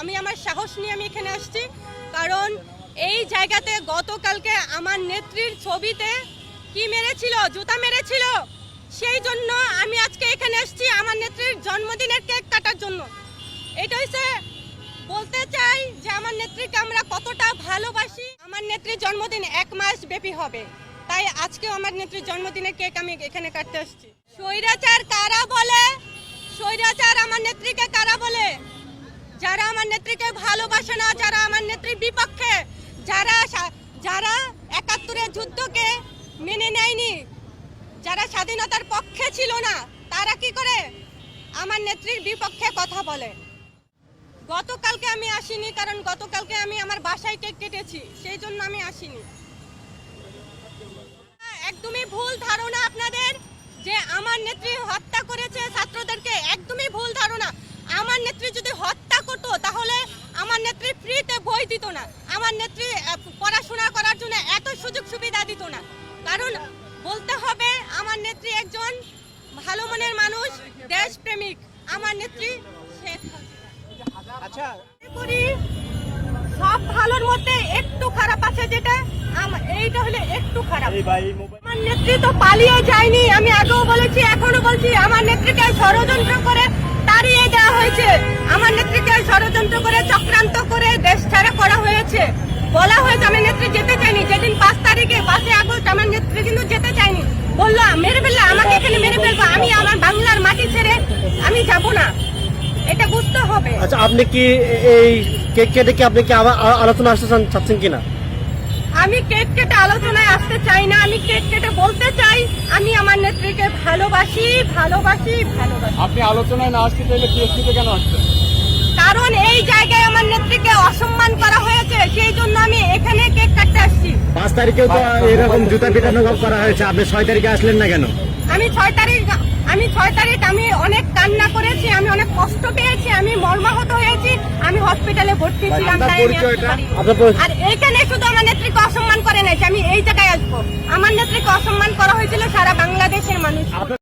আমি আমার সাহস নিয়ে আমি এখানে আসছি, কারণ এই জায়গাতে গতকালকে আমার নেত্রীর ছবিতে কি মেরেছিল, জুতা মেরেছিল। সেই জন্য আমি আজকে এখানে আসছি আমার নেত্রীর জন্মদিনের কেক কাটার জন্য। এটা হচ্ছে বলতে চাই যে আমার নেত্রীকে আমরা কতটা ভালোবাসি। আমার নেত্রীর জন্মদিন 1 মাস ব্যাপী হবে, তাই আজকেও আমার নেত্রীর জন্মদিনের কেক আমি এখানে কাটতে আসছি। স্বৈরাচার কারা বলে? স্বৈরাচার আমার নেত্রীকে কারা বলে? যারা আমার নেত্রীকে ভালোবাসে না, যারা আমার নেত্রীর বিপক্ষে, যারা ৭১-এর যুদ্ধকে মেনে নেয়নি, যারা স্বাধীনতার পক্ষে ছিল না, তারা কি করে আমার নেত্রীর বিপক্ষে কথা বলে। গতকালকে আমি আসিনি, কারণ গতকালকে আমি আমার বাসায় কেক কেটেছি, সেই জন্য আমি আসিনি। একদমই ভুল ধারণা আপনাদের যে আমার নেত্রী হত্যা করেছে ছাত্রদেরকে, একদমই ভুল ধারণা। আমার নেত্রী যদি হত্যা করতো তাহলে আমার নেত্রী ফ্রিতে বই দিত না, আমার নেত্রী পড়াশোনা করার জন্য এত সুযোগ সুবিধা দিত না। কারণ বলতে হবে আমার নেত্রী একজন ভালো মনের মানুষ, দেশপ্রেমিক। আমার নেত্রী আচ্ছা সব ভালোর মধ্যে একটু খারাপ আছে, যেটা এইটা হলে একটু খারাপ। আমার নেত্রী তো পালিয়ে যায়নি, আমি আগেও বলেছি এখনো বলছি, আমার নেত্রীকে ষড়যন্ত্র করে তাড়িয়ে দেওয়া হয়েছে। আমার নেত্রীকে ষড়যন্ত্র করে চক্রান্ত করে দেশ ছাড়া করা হয়েছে। বলা হয়েছে আমার নেত্রী যেতে চাইনি, যেদিন 5 তারিখে 5 আগস্ট আমার নেত্রী কিন্তু যেতে চাইনি, বললো মেরে ফেললে আমাকে এখানে মেরে ফেলবো, আমি আমার বাংলার মাটি ছেড়ে আমি যাব না। এটা বুঝতে হবে। আচ্ছা, আপনি কি এই কেক কেটে কি আপনি কি আলোচনা আসতে চাচ্ছেন কিনা? আমি কেক কেটে আলোচনায় আসতে চাই না, আমি কেক কেটে বলতে চাই আমি আমার নেত্রীকে ভালোবাসি, ভালোবাসি, ভালোবাসি। আপনি আলোচনায় না আসতে চাইলে পিএসসিতে কেন আসছেন? কারণ এই জায়গায় আমার নেত্রীকে অসম্মান করা হয়েছে, সেই জন্য আমি এখানে কেক কাটতে আসছি। 5 তারিখেও তো এরকম জুতা পিটানো করা হয়েছে, আপনি 6 তারিখে আসলেন না কেন? আমি 6 তারিখ আমি অনেক কান্না করেছি, আমি অনেক কষ্ট পেয়েছি, আমি মর্মাহত হয়েছি, আমি হসপিটালে ভর্তি ছিলাম। আর এইখানে শুধু আমার নেত্রীকে অসম্মান করে নাই যে আমি এই জায়গায় আসবো, আমার নেত্রীকে অসম্মান করা হয়েছিল সারা বাংলাদেশের মানুষ।